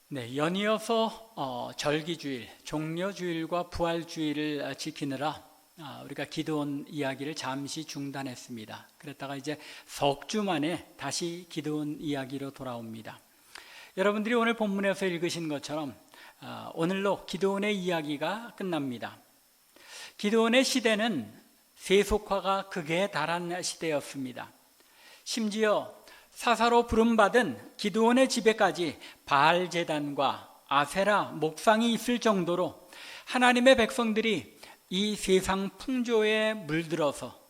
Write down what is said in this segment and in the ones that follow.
네, 연이어서 절기주일, 종려주일과 부활주일을 지키느라 우리가 기드온 이야기를 잠시 중단했습니다. 그랬다가 이제 석 주 만에 다시 기드온 이야기로 돌아옵니다. 여러분들이 오늘 본문에서 읽으신 것처럼 오늘로 기드온의 이야기가 끝납니다. 기드온의 시대는 세속화가 극에 달한 시대였습니다. 심지어 사사로 부름받은 기드온의 집에까지 바알 제단과 아세라 목상이 있을 정도로 하나님의 백성들이 이 세상 풍조에 물들어서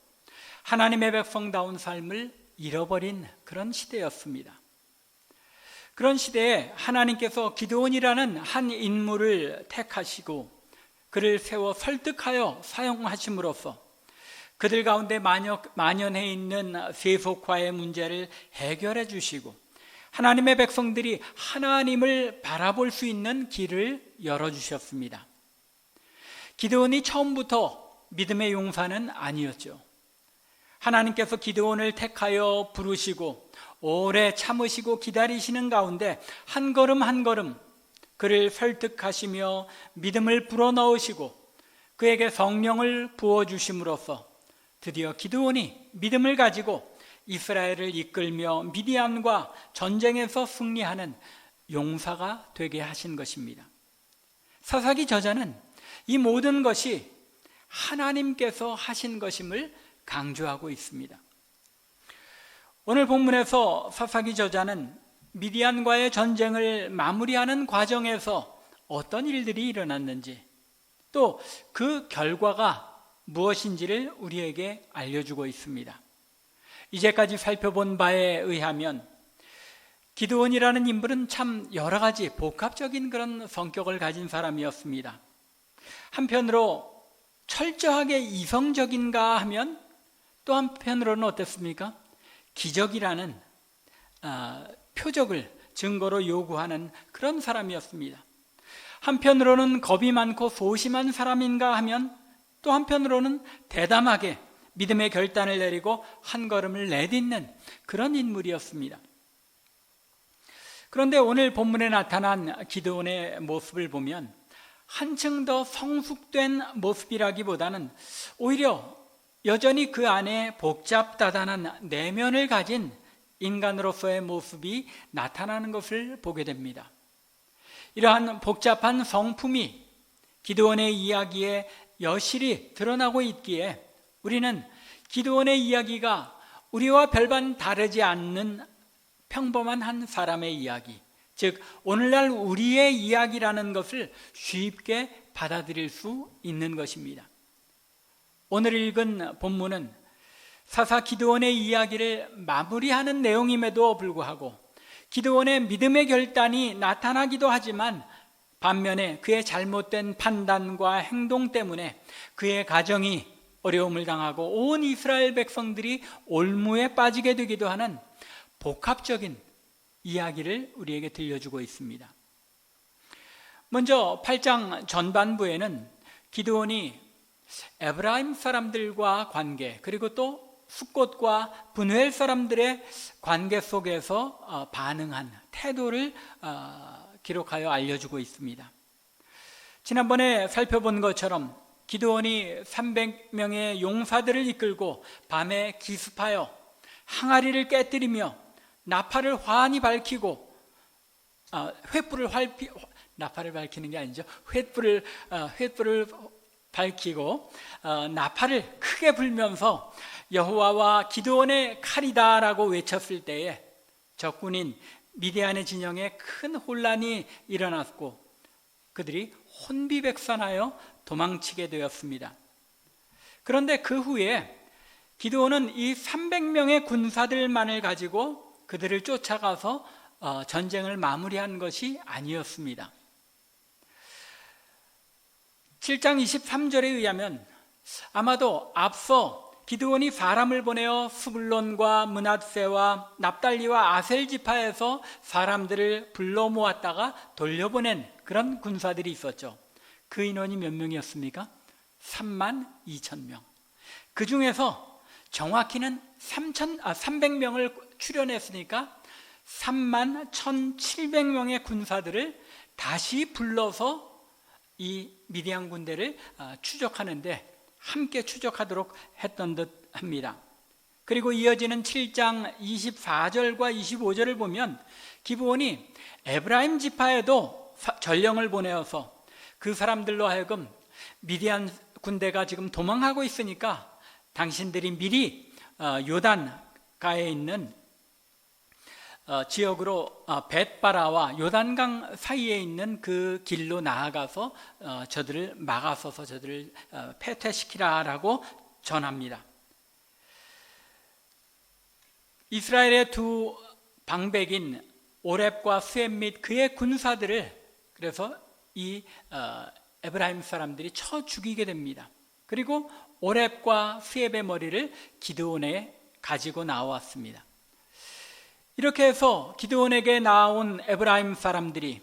하나님의 백성다운 삶을 잃어버린 그런 시대였습니다. 그런 시대에 하나님께서 기드온이라는 한 인물을 택하시고 그를 세워 설득하여 사용하심으로써 그들 가운데 만연해 있는 세속화의 문제를 해결해 주시고 하나님의 백성들이 하나님을 바라볼 수 있는 길을 열어주셨습니다. 기드온이 처음부터 믿음의 용사는 아니었죠. 하나님께서 기드온을 택하여 부르시고 오래 참으시고 기다리시는 가운데 한 걸음 한 걸음 그를 설득하시며 믿음을 불어넣으시고 그에게 성령을 부어주심으로써 드디어 기드온이 믿음을 가지고 이스라엘을 이끌며 미디안과 전쟁에서 승리하는 용사가 되게 하신 것입니다. 사사기 저자는 이 모든 것이 하나님께서 하신 것임을 강조하고 있습니다. 오늘 본문에서 사사기 저자는 미디안과의 전쟁을 마무리하는 과정에서 어떤 일들이 일어났는지 또 그 결과가 무엇인지를 우리에게 알려주고 있습니다. 이제까지 살펴본 바에 의하면 기드온이라는 인물은 참 여러 가지 복합적인 그런 성격을 가진 사람이었습니다. 한편으로 철저하게 이성적인가 하면 또 한편으로는 어땠습니까? 기적이라는 표적을 증거로 요구하는 그런 사람이었습니다. 한편으로는 겁이 많고 소심한 사람인가 하면 또 한편으로는 대담하게 믿음의 결단을 내리고 한 걸음을 내딛는 그런 인물이었습니다. 그런데 오늘 본문에 나타난 기드온의 모습을 보면 한층 더 성숙된 모습이라기보다는 오히려 여전히 그 안에 복잡다단한 내면을 가진 인간으로서의 모습이 나타나는 것을 보게 됩니다. 이러한 복잡한 성품이 기드온의 이야기에 여실히 드러나고 있기에 우리는 기드온의 이야기가 우리와 별반 다르지 않는 평범한 한 사람의 이야기, 즉 오늘날 우리의 이야기라는 것을 쉽게 받아들일 수 있는 것입니다. 오늘 읽은 본문은 사사 기드온의 이야기를 마무리하는 내용임에도 불구하고 기드온의 믿음의 결단이 나타나기도 하지만 반면에 그의 잘못된 판단과 행동 때문에 그의 가정이 어려움을 당하고 온 이스라엘 백성들이 올무에 빠지게 되기도 하는 복합적인 이야기를 우리에게 들려주고 있습니다. 먼저 8장 전반부에는 기드온이 에브라임 사람들과 관계 그리고 또 숫곳과 분회엘 사람들의 관계 속에서 반응한 태도를 기록하여 알려주고 있습니다. 지난번에 살펴본 것처럼 기드온이 300명의 용사들을 이끌고 밤에 기습하여 항아리를 깨뜨리며 나팔을 환히 밝히고 나팔을 밝히는 게 아니죠. 횃불을 밝히고 나팔을 크게 불면서 여호와와 기드온의 칼이다라고 외쳤을 때에 적군인 미디안의 진영에 큰 혼란이 일어났고 그들이 혼비백산하여 도망치게 되었습니다. 그런데 그 후에 기드온은 이 300명의 군사들만을 가지고 그들을 쫓아가서 전쟁을 마무리한 것이 아니었습니다. 7장 23절에 의하면 아마도 앞서 기드온이 사람을 보내어 스불론과 므낫세와 납달리와 아셀 지파에서 사람들을 불러 모았다가 돌려보낸 그런 군사들이 있었죠. 그 인원이 몇 명이었습니까? 32,000명. 그 중에서 정확히는 300명을 출연했으니까 31,700명의 군사들을 다시 불러서 이 미디안 군대를 추적하는데 함께 추적하도록 했던 듯 합니다. 그리고 이어지는 7장 24절과 25절을 보면 기브온이 에브라임 지파에도 전령을 보내어서 그 사람들로 하여금 미디안 군대가 지금 도망하고 있으니까 당신들이 미리 요단가에 있는 지역으로 벳바라와 요단강 사이에 있는 그 길로 나아가서 저들을 막아서서 저들을 패퇴시키라라고 전합니다. 이스라엘의 두 방백인 오렙과 스웹 및 그의 군사들을 그래서 이 에브라임 사람들이 쳐 죽이게 됩니다. 그리고 오렙과 스웹의 머리를 기드온에 가지고 나왔습니다. 이렇게 해서 기드온에게 나온 에브라임 사람들이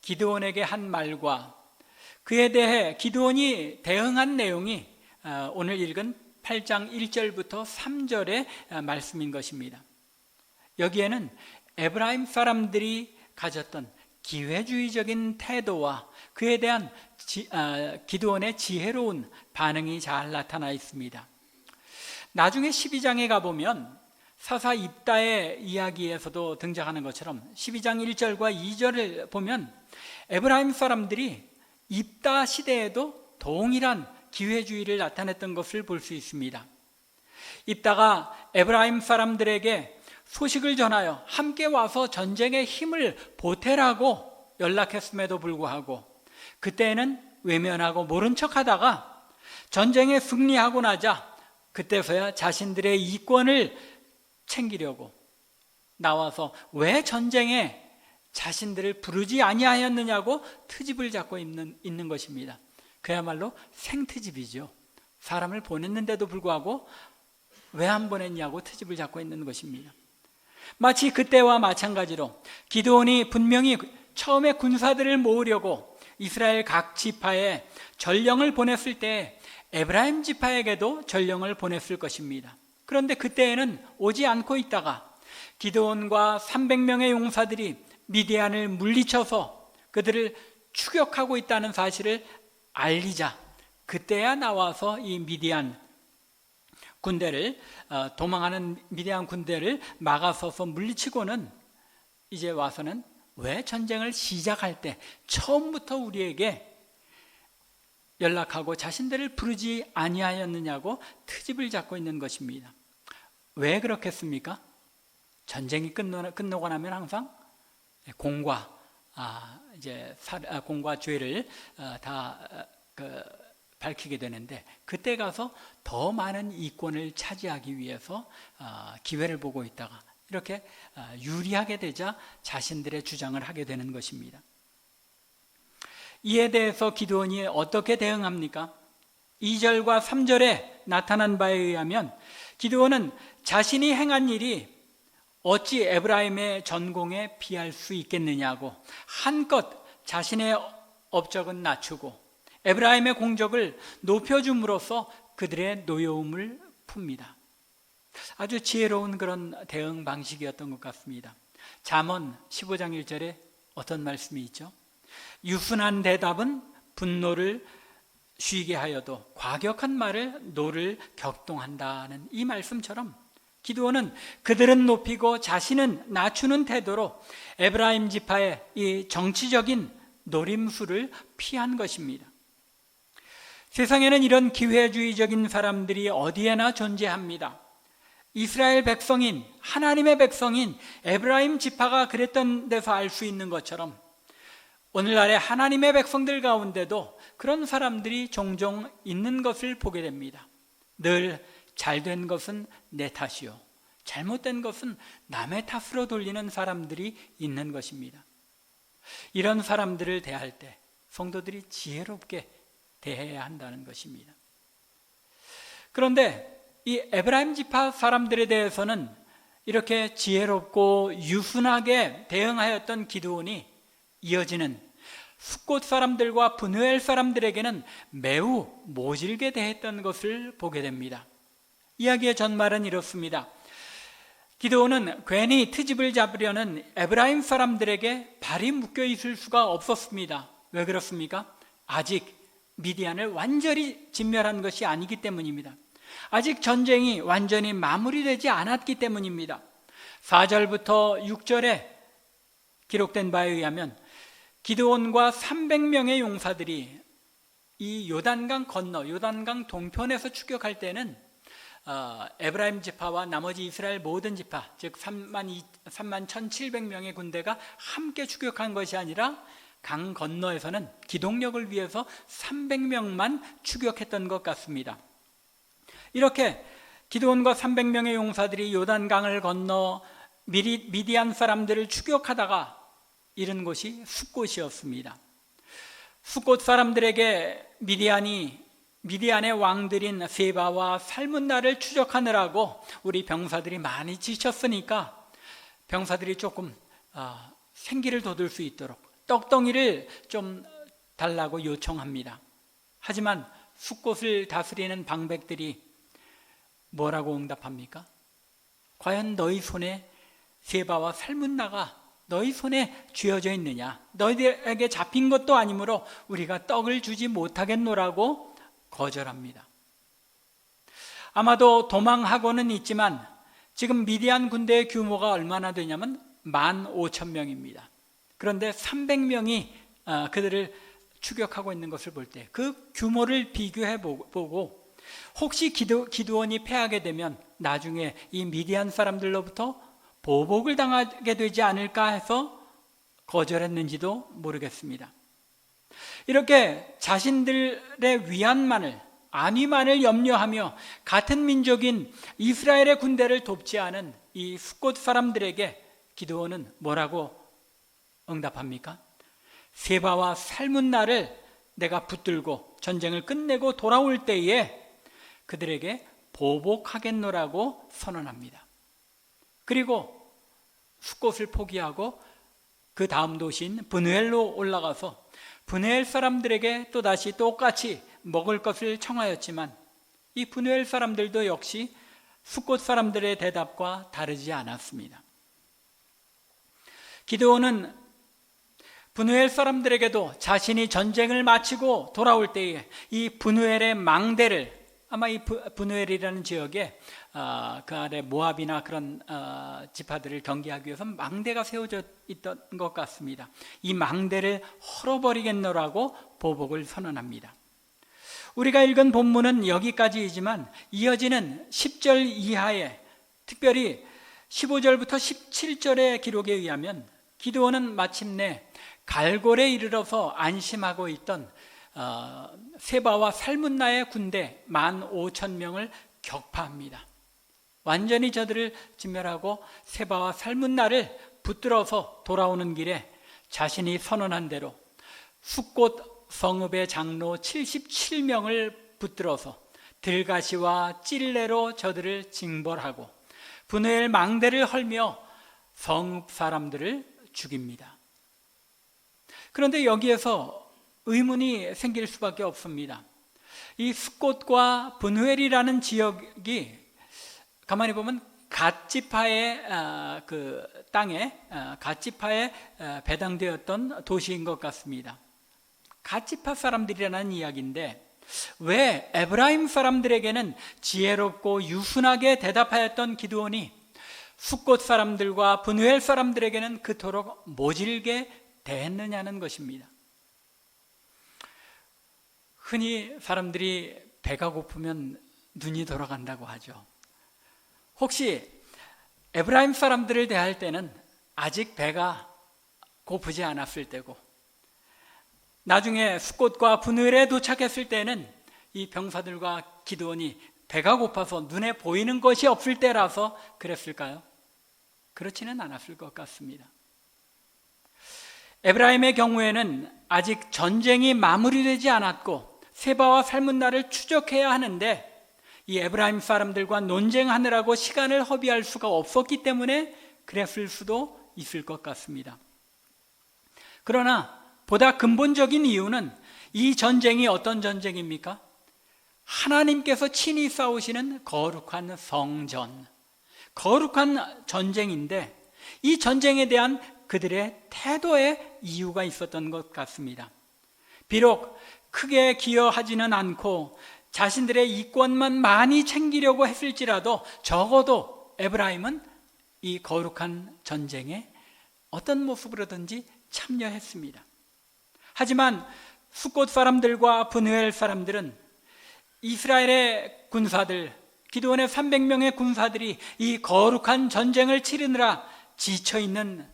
기드온에게 한 말과 그에 대해 기드온이 대응한 내용이 오늘 읽은 8장 1절부터 3절의 말씀인 것입니다. 여기에는 에브라임 사람들이 가졌던 기회주의적인 태도와 그에 대한 기드온의 지혜로운 반응이 잘 나타나 있습니다. 나중에 12장에 가보면 사사 입다의 이야기에서도 등장하는 것처럼 12장 1절과 2절을 보면 에브라임 사람들이 입다 시대에도 동일한 기회주의를 나타냈던 것을 볼 수 있습니다. 입다가 에브라임 사람들에게 소식을 전하여 함께 와서 전쟁의 힘을 보태라고 연락했음에도 불구하고 그때는 외면하고 모른 척하다가 전쟁에 승리하고 나자 그때서야 자신들의 이권을 챙기려고 나와서 왜 전쟁에 자신들을 부르지 아니하였느냐고 트집을 잡고 있는 것입니다. 그야말로 생트집이죠. 사람을 보냈는데도 불구하고 왜 안 보냈냐고 트집을 잡고 있는 것입니다. 마치 그때와 마찬가지로 기드온이 분명히 처음에 군사들을 모으려고 이스라엘 각 지파에 전령을 보냈을 때 에브라임 지파에게도 전령을 보냈을 것입니다. 그런데 그때에는 오지 않고 있다가 기드온과 300명의 용사들이 미디안을 물리쳐서 그들을 추격하고 있다는 사실을 알리자 그때야 나와서 이 미디안 군대를 도망하는 미디안 군대를 막아서서 물리치고는 이제 와서는 왜 전쟁을 시작할 때 처음부터 우리에게 연락하고 자신들을 부르지 아니하였느냐고 트집을 잡고 있는 것입니다. 왜 그렇겠습니까? 전쟁이 끝나고 나면 항상 공과 공과 죄를 다 밝히게 되는데 그때 가서 더 많은 이권을 차지하기 위해서 기회를 보고 있다가 이렇게 유리하게 되자 자신들의 주장을 하게 되는 것입니다. 이에 대해서 기드온이 어떻게 대응합니까? 2절과 3절에 나타난 바에 의하면 기드온은 자신이 행한 일이 어찌 에브라임의 전공에 비할 수 있겠느냐고 한껏 자신의 업적은 낮추고 에브라임의 공적을 높여줌으로써 그들의 노여움을 풉니다. 아주 지혜로운 그런 대응 방식이었던 것 같습니다. 잠언 15장 1절에 어떤 말씀이 있죠? 유순한 대답은 분노를 쉬게 하여도 과격한 말을 노를 격동한다는 이 말씀처럼 기드온은 그들은 높이고 자신은 낮추는 태도로 에브라임 지파의 이 정치적인 노림수를 피한 것입니다. 세상에는 이런 기회주의적인 사람들이 어디에나 존재합니다. 이스라엘 백성인 하나님의 백성인 에브라임 지파가 그랬던 데서 알 수 있는 것처럼 오늘날의 하나님의 백성들 가운데도 그런 사람들이 종종 있는 것을 보게 됩니다. 늘 잘된 것은 내 탓이요 잘못된 것은 남의 탓으로 돌리는 사람들이 있는 것입니다. 이런 사람들을 대할 때 성도들이 지혜롭게 대해야 한다는 것입니다. 그런데 이 에브라임 지파 사람들에 대해서는 이렇게 지혜롭고 유순하게 대응하였던 기드온이 이어지는 숫곳 사람들과 브누엘 사람들에게는 매우 모질게 대했던 것을 보게 됩니다. 이야기의 전말은 이렇습니다. 기드온은 괜히 트집을 잡으려는 에브라임 사람들에게 발이 묶여 있을 수가 없었습니다. 왜 그렇습니까? 아직 미디안을 완전히 진멸한 것이 아니기 때문입니다. 아직 전쟁이 완전히 마무리되지 않았기 때문입니다. 4절부터 6절에 기록된 바에 의하면 기드온과 300명의 용사들이 이 요단강 건너 요단강 동편에서 추격할 때는 에브라임 지파와 나머지 이스라엘 모든 지파, 즉 3만 1,700명의 군대가 함께 추격한 것이 아니라 강 건너에서는 기동력을 위해서 300명만 추격했던 것 같습니다. 이렇게 기드온과 300명의 용사들이 요단강을 건너 미디안 사람들을 추격하다가 이른 곳이 숫곳이었습니다. 숫곳 사람들에게 미디안의 왕들인 세바와 살문나를 추적하느라고 우리 병사들이 많이 지쳤으니까 병사들이 조금 생기를 돋을 수 있도록 떡덩이를 좀 달라고 요청합니다. 하지만 숫곳을 다스리는 방백들이 뭐라고 응답합니까? 과연 너희 손에 세바와 살문나가 너희 손에 쥐어져 있느냐? 너희들에게 잡힌 것도 아니므로 우리가 떡을 주지 못하겠노라고 거절합니다. 아마도 도망하고는 있지만 지금 미디안 군대의 규모가 얼마나 되냐면 15,000명입니다. 그런데 300명이 그들을 추격하고 있는 것을 볼 때 그 규모를 비교해 보고 혹시 기드온이 패하게 되면 나중에 이 미디안 사람들로부터 보복을 당하게 되지 않을까 해서 거절했는지도 모르겠습니다. 이렇게 자신들의 위안만을, 안위만을 염려하며 같은 민족인 이스라엘의 군대를 돕지 않은 이 숫곳 사람들에게 기드온은 뭐라고 응답합니까? 세바와 살문나를 내가 붙들고 전쟁을 끝내고 돌아올 때에 그들에게 보복하겠노라고 선언합니다. 그리고 숫곳을 포기하고 그 다음 도시인 브누엘로 올라가서 브누엘 사람들에게 또다시 똑같이 먹을 것을 청하였지만 이 브누엘 사람들도 역시 숫곳 사람들의 대답과 다르지 않았습니다. 기드온은 브누엘 사람들에게도 자신이 전쟁을 마치고 돌아올 때에 이 브누엘의 망대를, 아마 이 브누엘이라는 지역에 그 아래 모압이나 그런 지파들을 경계하기 위해서 망대가 세워져 있던 것 같습니다. 이 망대를 헐어버리겠노라고 보복을 선언합니다. 우리가 읽은 본문은 여기까지이지만 이어지는 10절 이하에, 특별히 15절부터 17절의 기록에 의하면 기드온은 마침내 갈골에 이르러서 안심하고 있던 세바와 살문나의 군대 15,000명을 격파합니다. 완전히 저들을 진멸하고 세바와 살문나를 붙들어서 돌아오는 길에 자신이 선언한 대로 숫곳 성읍의 장로 77명을 붙들어서 들가시와 찔레로 저들을 징벌하고 브누엘 망대를 헐며 성읍 사람들을 죽입니다. 그런데 여기에서 의문이 생길 수밖에 없습니다. 이 숫곳과 브누엘이라는 지역이 가만히 보면 갓지파의 그 땅에 갓지파에 배당되었던 도시인 것 같습니다. 갓지파 사람들이라는 이야기인데 왜 에브라임 사람들에게는 지혜롭고 유순하게 대답하였던 기드온이 숫곳 사람들과 브누엘 사람들에게는 그토록 모질게 대했느냐는 것입니다. 흔히 사람들이 배가 고프면 눈이 돌아간다고 하죠. 혹시 에브라임 사람들을 대할 때는 아직 배가 고프지 않았을 때고 나중에 숫곳과 브누엘에 도착했을 때는 이 병사들과 기드온이 배가 고파서 눈에 보이는 것이 없을 때라서 그랬을까요? 그렇지는 않았을 것 같습니다. 에브라임의 경우에는 아직 전쟁이 마무리되지 않았고 세바와 살문나를 추적해야 하는데 이 에브라임 사람들과 논쟁하느라고 시간을 허비할 수가 없었기 때문에 그랬을 수도 있을 것 같습니다. 그러나 보다 근본적인 이유는 이 전쟁이 어떤 전쟁입니까? 하나님께서 친히 싸우시는 거룩한 성전, 거룩한 전쟁인데 이 전쟁에 대한 그들의 태도에 이유가 있었던 것 같습니다. 비록 크게 기여하지는 않고 자신들의 이권만 많이 챙기려고 했을지라도 적어도 에브라임은 이 거룩한 전쟁에 어떤 모습으로든지 참여했습니다. 하지만 숫곳 사람들과 브누엘 사람들은 이스라엘의 군사들, 기드온의 300명의 군사들이 이 거룩한 전쟁을 치르느라 지쳐있는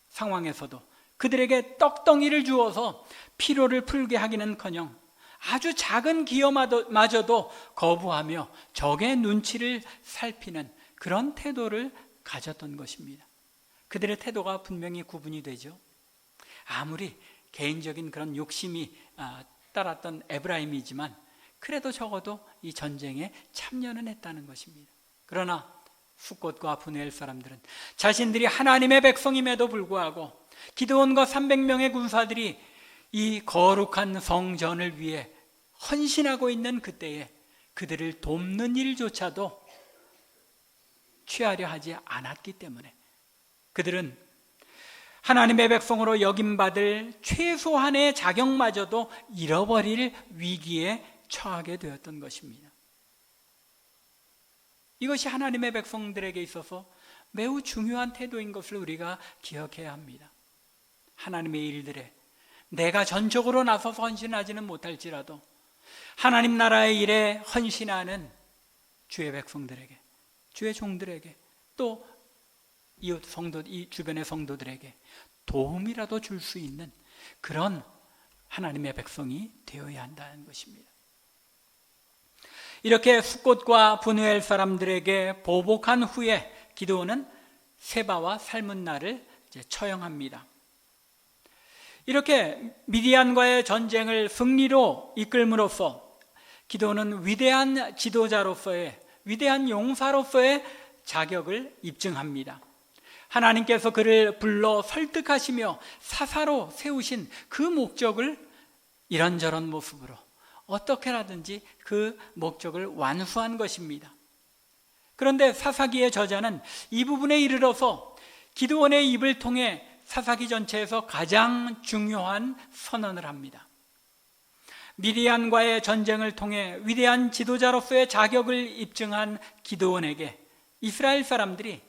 상황에서도 그들에게 떡덩이를 주어서 피로를 풀게 하기는커녕 아주 작은 기여마저도 거부하며 적의 눈치를 살피는 그런 태도를 가졌던 것입니다. 그들의 태도가 분명히 구분이 되죠. 아무리 개인적인 그런 욕심이 따랐던 에브라임이지만 그래도 적어도 이 전쟁에 참여는 했다는 것입니다. 그러나 숫곳과 브누엘 사람들은 자신들이 하나님의 백성임에도 불구하고 기드온과 300명의 군사들이 이 거룩한 성전을 위해 헌신하고 있는 그때에 그들을 돕는 일조차도 취하려 하지 않았기 때문에 그들은 하나님의 백성으로 여김받을 최소한의 자격마저도 잃어버릴 위기에 처하게 되었던 것입니다. 이것이 하나님의 백성들에게 있어서 매우 중요한 태도인 것을 우리가 기억해야 합니다. 하나님의 일들에 내가 전적으로 나서서 헌신하지는 못할지라도 하나님 나라의 일에 헌신하는 주의 백성들에게, 주의 종들에게, 또 이웃 성도, 이 주변의 성도들에게 도움이라도 줄 수 있는 그런 하나님의 백성이 되어야 한다는 것입니다. 이렇게 숫곳과 브누엘 사람들에게 보복한 후에 기드온은 세바와 살문나를 처형합니다. 이렇게 미디안과의 전쟁을 승리로 이끌므로써 기드온은 위대한 지도자로서의, 위대한 용사로서의 자격을 입증합니다. 하나님께서 그를 불러 설득하시며 사사로 세우신 그 목적을 이런저런 모습으로 어떻게라든지 그 목적을 완수한 것입니다. 그런데 사사기의 저자는 이 부분에 이르러서 기드온의 입을 통해 사사기 전체에서 가장 중요한 선언을 합니다. 미디안과의 전쟁을 통해 위대한 지도자로서의 자격을 입증한 기드온에게 이스라엘 사람들이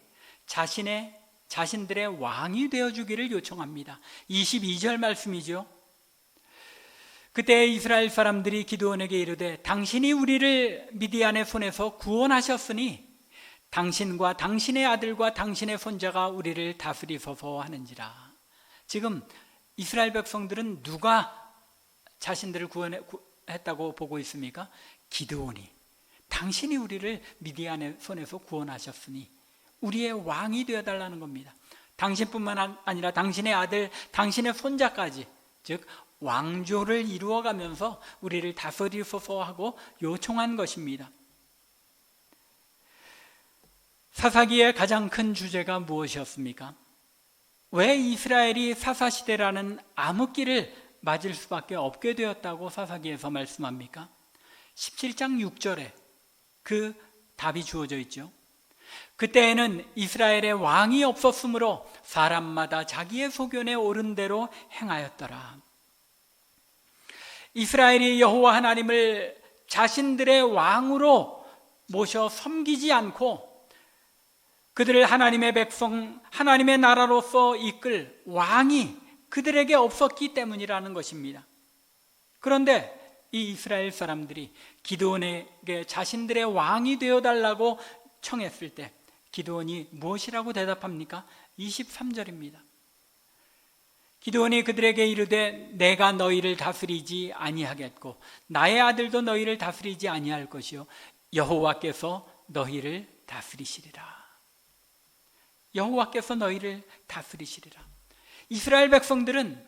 자신들의 왕이 되어주기를 요청합니다. 22절 말씀이죠. 그때 이스라엘 사람들이 기드온에게 이르되 당신이 우리를 미디안의 손에서 구원하셨으니 당신과 당신의 아들과 당신의 손자가 우리를 다스리소서 하는지라. 지금 이스라엘 백성들은 누가 자신들을 구원했다고 보고 있습니까? 기드온이. 당신이 우리를 미디안의 손에서 구원하셨으니 우리의 왕이 되어달라는 겁니다. 당신뿐만 아니라 당신의 아들, 당신의 손자까지, 즉 왕조를 이루어가면서 우리를 다스리소서 하고 요청한 것입니다. 사사기의 가장 큰 주제가 무엇이었습니까? 왜 이스라엘이 사사시대라는 암흑기를 맞을 수밖에 없게 되었다고 사사기에서 말씀합니까? 17장 6절에 그 답이 주어져 있죠. 그때에는 이스라엘의 왕이 없었으므로 사람마다 자기의 소견에 옳은 대로 행하였더라. 이스라엘이 여호와 하나님을 자신들의 왕으로 모셔 섬기지 않고 그들을 하나님의 백성, 하나님의 나라로서 이끌 왕이 그들에게 없었기 때문이라는 것입니다. 그런데 이 이스라엘 사람들이 기드온에게 자신들의 왕이 되어달라고 청했을 때 기드온이 무엇이라고 대답합니까? 23절입니다. 기드온이 그들에게 이르되 내가 너희를 다스리지 아니하겠고 나의 아들도 너희를 다스리지 아니할 것이요 여호와께서 너희를 다스리시리라. 여호와께서 너희를 다스리시리라. 이스라엘 백성들은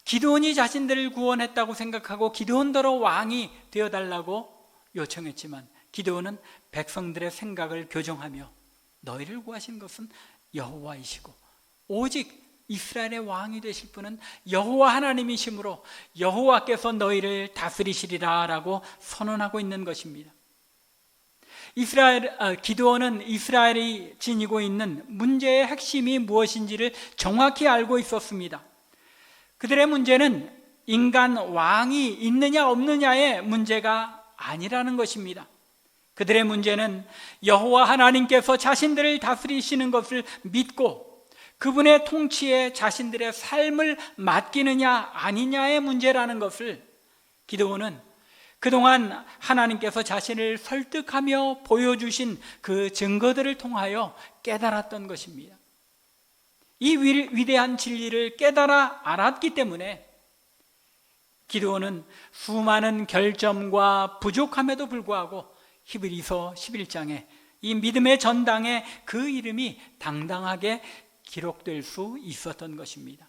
기드온이 자신들을 구원했다고 생각하고 기드온더러 왕이 되어달라고 요청했지만 기드온은 백성들의 생각을 교정하며 너희를 구하신 것은 여호와이시고 오직 이스라엘의 왕이 되실 분은 여호와 하나님이시므로 여호와께서 너희를 다스리시리라 라고 선언하고 있는 것입니다. 기드온은 이스라엘이 지니고 있는 문제의 핵심이 무엇인지를 정확히 알고 있었습니다. 그들의 문제는 인간 왕이 있느냐 없느냐의 문제가 아니라는 것입니다. 그들의 문제는 여호와 하나님께서 자신들을 다스리시는 것을 믿고 그분의 통치에 자신들의 삶을 맡기느냐 아니냐의 문제라는 것을 기드온은 그동안 하나님께서 자신을 설득하며 보여주신 그 증거들을 통하여 깨달았던 것입니다. 이 위대한 진리를 깨달아 알았기 때문에 기드온은 수많은 결점과 부족함에도 불구하고 히브리서 11장에 이 믿음의 전당에 그 이름이 당당하게 기록될 수 있었던 것입니다.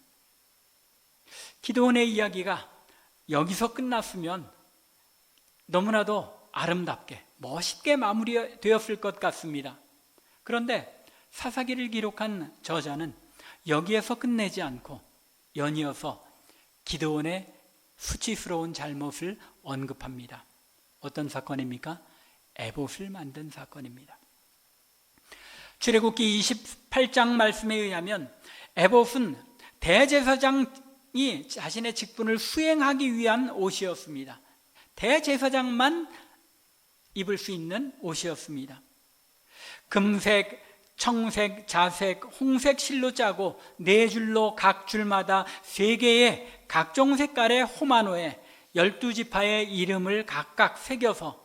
기드온의 이야기가 여기서 끝났으면 너무나도 아름답게 멋있게 마무리되었을 것 같습니다. 그런데 사사기를 기록한 저자는 여기에서 끝내지 않고 연이어서 기드온의 수치스러운 잘못을 언급합니다. 어떤 사건입니까? 에봇을 만든 사건입니다. 출애굽기 28장 말씀에 의하면 에봇은 대제사장이 자신의 직분을 수행하기 위한 옷이었습니다. 대제사장만 입을 수 있는 옷이었습니다. 금색, 청색, 자색, 홍색 실로 짜고 4줄로 각 줄마다 3개의 각종 색깔의 호마노에 12지파의 이름을 각각 새겨서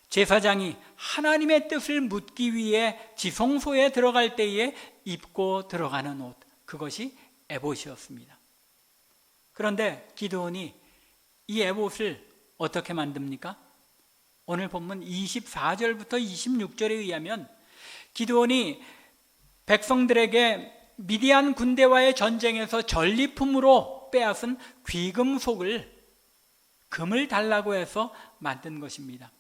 제사장이 하나님의 뜻을 묻기 위해 지성소에 들어갈 때에 입고 들어가는 옷, 그것이 에봇이었습니다. 그런데 기드온이 이 에봇을 어떻게 만듭니까? 오늘 본문 24절부터 26절에 의하면 기드온이 백성들에게 미디안 군대와의 전쟁에서 전리품으로 빼앗은 귀금속을 금을 달라고 해서 만든 것입니다.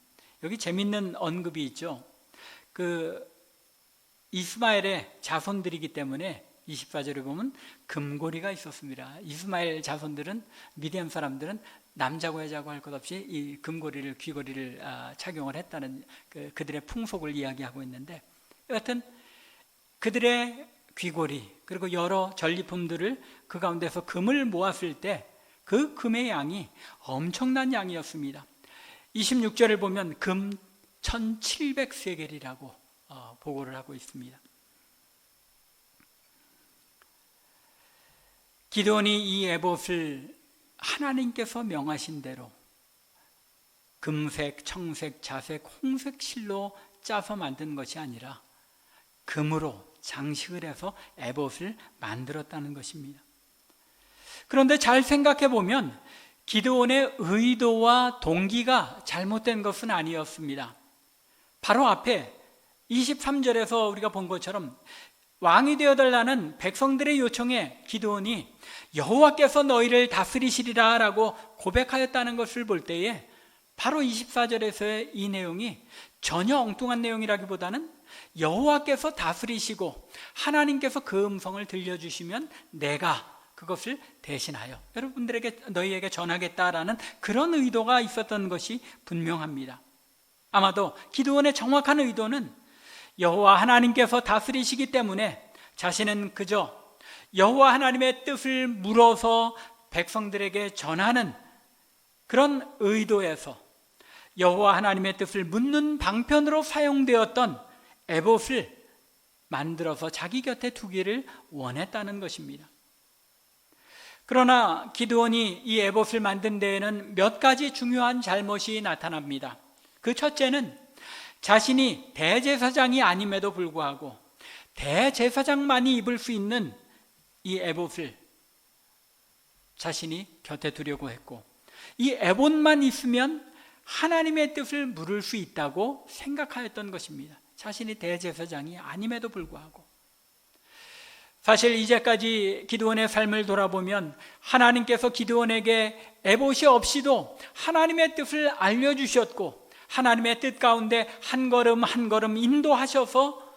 여기 재밌는 언급이 있죠. 이스마엘의 자손들이기 때문에 24절에 보면 금고리가 있었습니다. 이스마엘 자손들은, 미디안 사람들은 남자고 여자고 할 것 없이 이 금고리를, 귀고리를 착용을 했다는 그들의 풍속을 이야기하고 있는데, 여하튼 그들의 귀고리 그리고 여러 전리품들을 그 가운데서 금을 모았을 때 그 금의 양이 엄청난 양이었습니다. 26절을 보면 금 1700세겔이라고 보고를 하고 있습니다. 기드온이 이 에봇을 하나님께서 명하신 대로 금색, 청색, 자색, 홍색 실로 짜서 만든 것이 아니라 금으로 장식을 해서 에봇을 만들었다는 것입니다. 그런데 잘 생각해 보면 기드온의 의도와 동기가 잘못된 것은 아니었습니다. 바로 앞에 23절에서 우리가 본 것처럼 왕이 되어달라는 백성들의 요청에 기드온이 여호와께서 너희를 다스리시리라 라고 고백하였다는 것을 볼 때에 바로 24절에서의 이 내용이 전혀 엉뚱한 내용이라기보다는 여호와께서 다스리시고 하나님께서 그 음성을 들려주시면 내가 그것을 대신하여 너희에게 전하겠다라는 그런 의도가 있었던 것이 분명합니다. 아마도 기드온의 정확한 의도는 여호와 하나님께서 다스리시기 때문에 자신은 그저 여호와 하나님의 뜻을 물어서 백성들에게 전하는 그런 의도에서 여호와 하나님의 뜻을 묻는 방편으로 사용되었던 에봇을 만들어서 자기 곁에 두기를 원했다는 것입니다. 그러나 기드온이 이 에봇을 만든 데에는 몇 가지 중요한 잘못이 나타납니다. 그 첫째는 자신이 대제사장이 아님에도 불구하고 대제사장만이 입을 수 있는 이 에봇을 자신이 곁에 두려고 했고, 이 에봇만 있으면 하나님의 뜻을 물을 수 있다고 생각하였던 것입니다. 자신이 대제사장이 아님에도 불구하고. 사실 이제까지 기드온의 삶을 돌아보면 하나님께서 기드온에게 에봇이 없이도 하나님의 뜻을 알려주셨고 하나님의 뜻 가운데 한 걸음 한 걸음 인도하셔서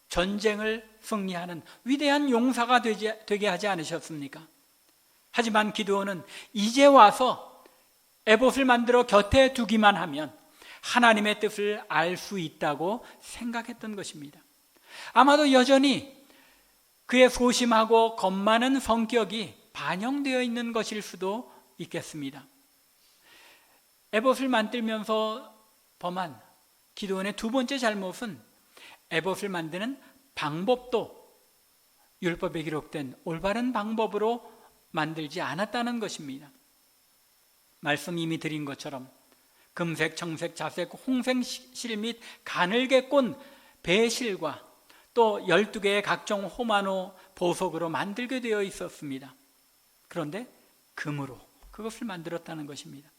전쟁을 승리하는 위대한 용사가 되게 하지 않으셨습니까? 하지만 기드온은 이제 와서 에봇을 만들어 곁에 두기만 하면 하나님의 뜻을 알 수 있다고 생각했던 것입니다. 아마도 여전히 그의 소심하고 겁 많은 성격이 반영되어 있는 것일 수도 있겠습니다. 에봇을 만들면서 범한 기드온의 두 번째 잘못은 에봇을 만드는 방법도 율법에 기록된 올바른 방법으로 만들지 않았다는 것입니다. 말씀 이미 드린 것처럼 금색, 청색, 자색, 홍색 실 및 가늘게 꼰 배실과 또 12개의 각종 호마노 보석으로 만들게 되어 있었습니다. 그런데 금으로 그것을 만들었다는 것입니다.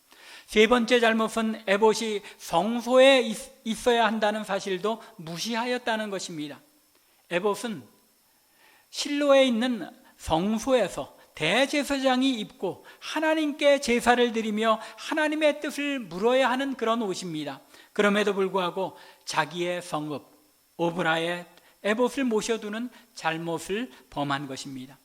세 번째 잘못은 에봇이 성소에 있어야 한다는 사실도 무시하였다는 것입니다. 에봇은 실로에 있는 성소에서 대제사장이 입고 하나님께 제사를 드리며 하나님의 뜻을 물어야 하는 그런 옷입니다. 그럼에도 불구하고 자기의 성읍 오브라에 에봇을 모셔두는 잘못을 범한 것입니다.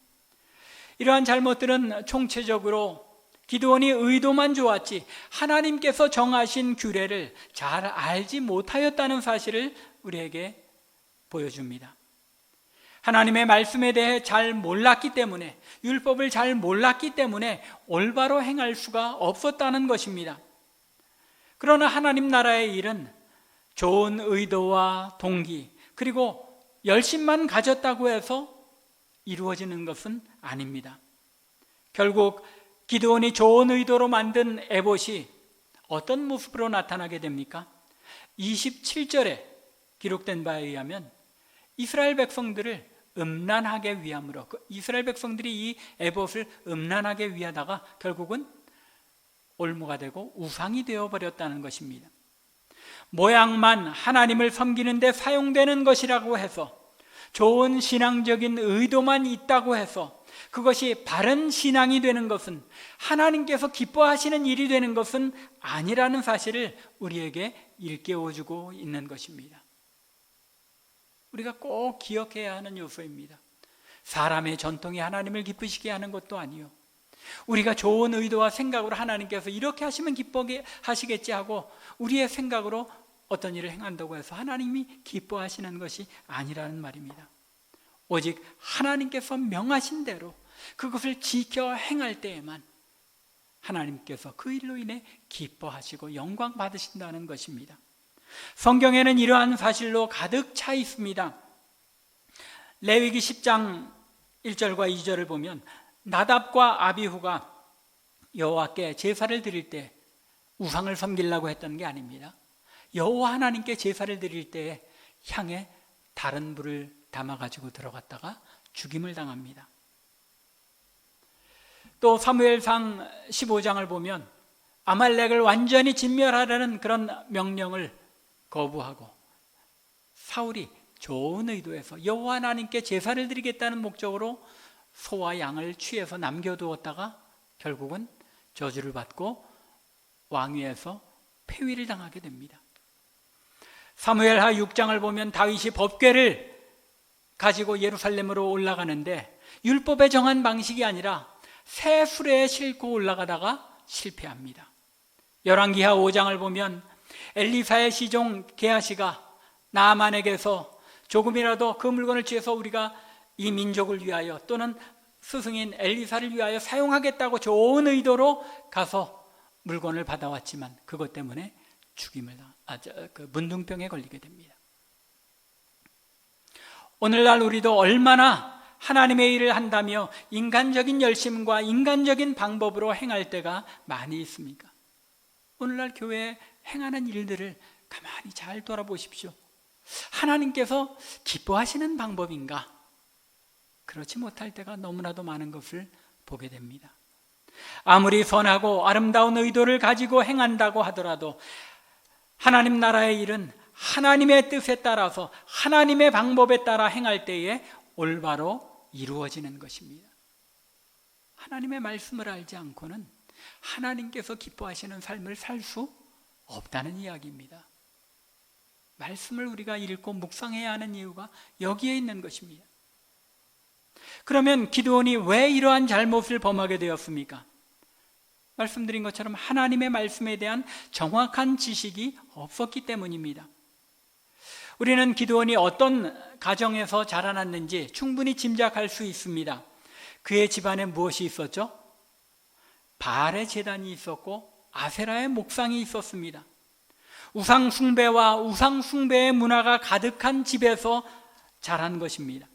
이러한 잘못들은 총체적으로 기드온이 의도만 좋았지 하나님께서 정하신 규례를 잘 알지 못하였다는 사실을 우리에게 보여줍니다. 하나님의 말씀에 대해 잘 몰랐기 때문에, 율법을 잘 몰랐기 때문에 올바로 행할 수가 없었다는 것입니다. 그러나 하나님 나라의 일은 좋은 의도와 동기 그리고 열심만 가졌다고 해서 이루어지는 것은 아닙니다. 결국 기드온이 좋은 의도로 만든 에봇이 어떤 모습으로 나타나게 됩니까? 27절에 기록된 바에 의하면 이스라엘 백성들을 음란하게 위함으로, 이스라엘 백성들이 이 에봇을 음란하게 위하다가 결국은 올무가 되고 우상이 되어버렸다는 것입니다. 모양만 하나님을 섬기는 데 사용되는 것이라고 해서, 좋은 신앙적인 의도만 있다고 해서 그것이 바른 신앙이 되는 것은, 하나님께서 기뻐하시는 일이 되는 것은 아니라는 사실을 우리에게 일깨워주고 있는 것입니다. 우리가 꼭 기억해야 하는 요소입니다. 사람의 전통이 하나님을 기쁘시게 하는 것도 아니요, 우리가 좋은 의도와 생각으로 하나님께서 이렇게 하시면 기쁘게 하시겠지 하고 우리의 생각으로 어떤 일을 행한다고 해서 하나님이 기뻐하시는 것이 아니라는 말입니다. 오직 하나님께서 명하신 대로 그것을 지켜 행할 때에만 하나님께서 그 일로 인해 기뻐하시고 영광 받으신다는 것입니다. 성경에는 이러한 사실로 가득 차 있습니다. 레위기 10장 1절과 2절을 보면 나답과 아비후가 여호와께 제사를 드릴 때 우상을 섬기려고 했던 게 아닙니다. 여호와 하나님께 제사를 드릴 때에 향에 다른 불을 담아가지고 들어갔다가 죽임을 당합니다. 또 사무엘상 15장을 보면 아말렉을 완전히 진멸하라는 그런 명령을 거부하고 사울이 좋은 의도에서 여호와 하나님께 제사를 드리겠다는 목적으로 소와 양을 취해서 남겨두었다가 결국은 저주를 받고 왕위에서 폐위를 당하게 됩니다. 사무엘하 6장을 보면 다윗이 법궤를 가지고 예루살렘으로 올라가는데 율법에 정한 방식이 아니라 새 수레에 싣고 올라가다가 실패합니다. 열왕기하 5장을 보면 엘리사의 시종 게하시가 나아만에게서 조금이라도 그 물건을 취해서 우리가 이 민족을 위하여 또는 스승인 엘리사를 위하여 사용하겠다고 좋은 의도로 가서 물건을 받아왔지만 그것 때문에 문둥병에 걸리게 됩니다. 오늘날 우리도 얼마나 하나님의 일을 한다며 인간적인 열심과 인간적인 방법으로 행할 때가 많이 있습니까? 오늘날 교회에 행하는 일들을 가만히 잘 돌아보십시오. 하나님께서 기뻐하시는 방법인가? 그렇지 못할 때가 너무나도 많은 것을 보게 됩니다. 아무리 선하고 아름다운 의도를 가지고 행한다고 하더라도 하나님 나라의 일은 하나님의 뜻에 따라서 하나님의 방법에 따라 행할 때에 올바로 이루어지는 것입니다. 하나님의 말씀을 알지 않고는 하나님께서 기뻐하시는 삶을 살 수 없다는 이야기입니다. 말씀을 우리가 읽고 묵상해야 하는 이유가 여기에 있는 것입니다. 그러면 기드온이 왜 이러한 잘못을 범하게 되었습니까? 말씀드린 것처럼 하나님의 말씀에 대한 정확한 지식이 없었기 때문입니다. 우리는 기드온이 어떤 가정에서 자라났는지 충분히 짐작할 수 있습니다. 그의 집안에 무엇이 있었죠? 바알의 제단이 있었고 아세라의 목상이 있었습니다. 우상 숭배와 우상 숭배의 문화가 가득한 집에서 자란 것입니다.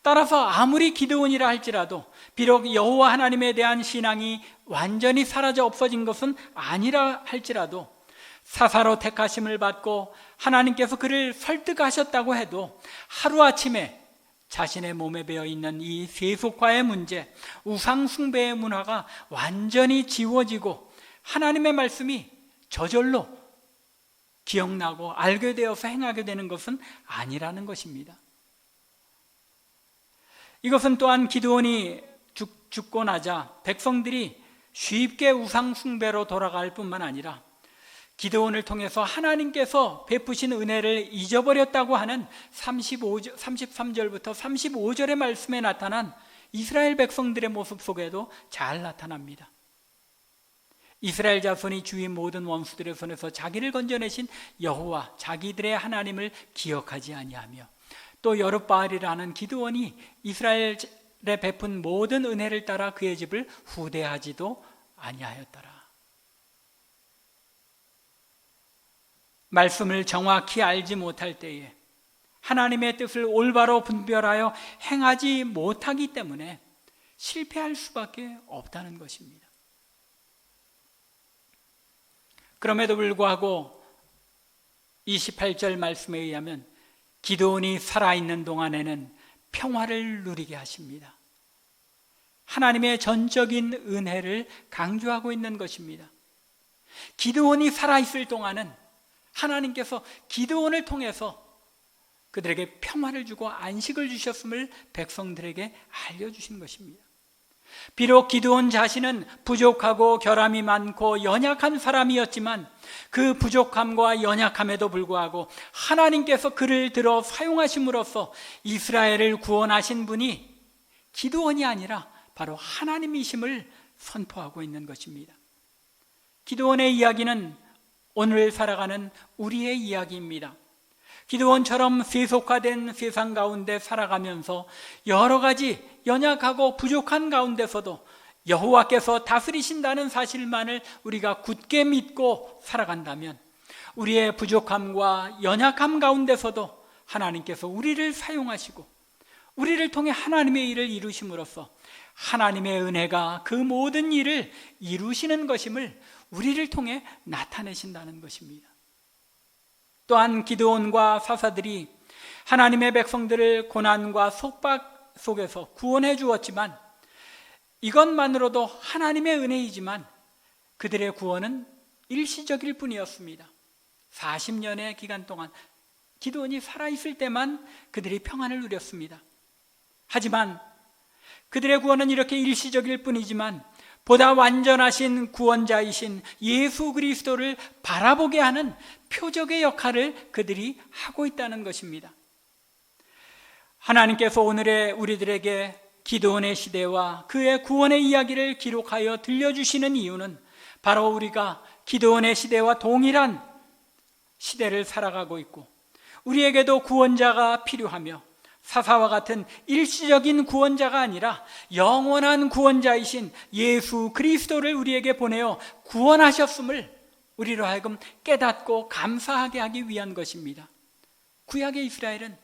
따라서 아무리 기드온이라 할지라도 비록 여호와 하나님에 대한 신앙이 완전히 사라져 없어진 것은 아니라 할지라도 사사로 택하심을 받고 하나님께서 그를 설득하셨다고 해도 하루아침에 자신의 몸에 배어있는 이 세속화의 문제, 우상 숭배의 문화가 완전히 지워지고 하나님의 말씀이 저절로 기억나고 알게 되어서 행하게 되는 것은 아니라는 것입니다. 이것은 또한 기드온이 죽고 나자 백성들이 쉽게 우상 숭배로 돌아갈 뿐만 아니라 기드온을 통해서 하나님께서 베푸신 은혜를 잊어버렸다고 하는 33절부터 35절의 말씀에 나타난 이스라엘 백성들의 모습 속에도 잘 나타납니다. 이스라엘 자손이 주인 모든 원수들의 손에서 자기를 건져내신 여호와 자기들의 하나님을 기억하지 아니하며 또 여룻바알이라는 기드온이 이스라엘에 베푼 모든 은혜를 따라 그의 집을 후대하지도 아니하였더라. 말씀을 정확히 알지 못할 때에 하나님의 뜻을 올바로 분별하여 행하지 못하기 때문에 실패할 수밖에 없다는 것입니다. 그럼에도 불구하고 28절 말씀에 의하면 기드온이 살아있는 동안에는 평화를 누리게 하십니다. 하나님의 전적인 은혜를 강조하고 있는 것입니다. 기드온이 살아있을 동안은 하나님께서 기드온을 통해서 그들에게 평화를 주고 안식을 주셨음을 백성들에게 알려주신 것입니다. 비록 기드온 자신은 부족하고 결함이 많고 연약한 사람이었지만 그 부족함과 연약함에도 불구하고 하나님께서 그를 들어 사용하심으로써 이스라엘을 구원하신 분이 기드온이 아니라 바로 하나님이심을 선포하고 있는 것입니다. 기드온의 이야기는 오늘 살아가는 우리의 이야기입니다. 기드온처럼 세속화된 세상 가운데 살아가면서 여러 가지 연약하고 부족한 가운데서도 여호와께서 다스리신다는 사실만을 우리가 굳게 믿고 살아간다면 우리의 부족함과 연약함 가운데서도 하나님께서 우리를 사용하시고 우리를 통해 하나님의 일을 이루심으로써 하나님의 은혜가 그 모든 일을 이루시는 것임을 우리를 통해 나타내신다는 것입니다. 또한 기드온과 사사들이 하나님의 백성들을 고난과 속박 속에서 구원해 주었지만 이것만으로도 하나님의 은혜이지만 그들의 구원은 일시적일 뿐이었습니다. 40년의 기간 동안 기드온이 살아있을 때만 그들이 평안을 누렸습니다. 하지만 그들의 구원은 이렇게 일시적일 뿐이지만 보다 완전하신 구원자이신 예수 그리스도를 바라보게 하는 표적의 역할을 그들이 하고 있다는 것입니다. 하나님께서 오늘의 우리들에게 기드온의 시대와 그의 구원의 이야기를 기록하여 들려주시는 이유는 바로 우리가 기드온의 시대와 동일한 시대를 살아가고 있고 우리에게도 구원자가 필요하며 사사와 같은 일시적인 구원자가 아니라 영원한 구원자이신 예수 그리스도를 우리에게 보내어 구원하셨음을 우리로 하여금 깨닫고 감사하게 하기 위한 것입니다. 구약의 이스라엘은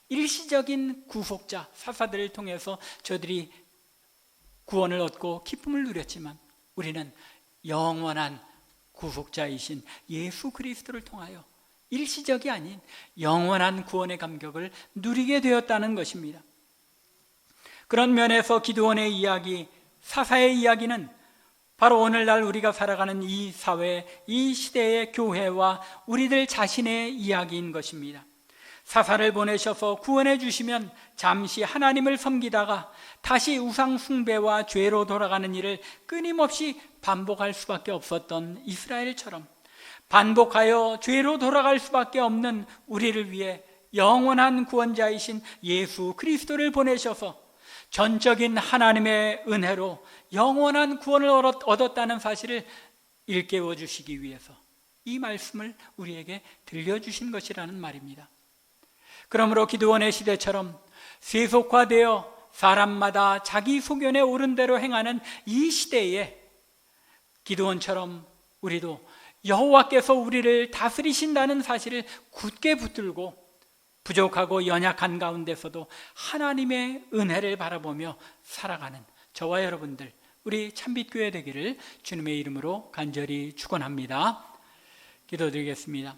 일시적인 구속자 사사들을 통해서 저들이 구원을 얻고 기쁨을 누렸지만 우리는 영원한 구속자이신 예수 그리스도를 통하여 일시적이 아닌 영원한 구원의 감격을 누리게 되었다는 것입니다. 그런 면에서 기드온의 이야기, 사사의 이야기는 바로 오늘날 우리가 살아가는 이 사회, 이 시대의 교회와 우리들 자신의 이야기인 것입니다. 사사를 보내셔서 구원해 주시면 잠시 하나님을 섬기다가 다시 우상 숭배와 죄로 돌아가는 일을 끊임없이 반복할 수밖에 없었던 이스라엘처럼 반복하여 죄로 돌아갈 수밖에 없는 우리를 위해 영원한 구원자이신 예수 그리스도를 보내셔서 전적인 하나님의 은혜로 영원한 구원을 얻었다는 사실을 일깨워 주시기 위해서 이 말씀을 우리에게 들려주신 것이라는 말입니다. 그러므로 기드온의 시대처럼 세속화되어 사람마다 자기 소견에 옳은 대로 행하는 이 시대에 기드온처럼 우리도 여호와께서 우리를 다스리신다는 사실을 굳게 붙들고 부족하고 연약한 가운데서도 하나님의 은혜를 바라보며 살아가는 저와 여러분들, 우리 참빛교회 되기를 주님의 이름으로 간절히 축원합니다. 기도드리겠습니다.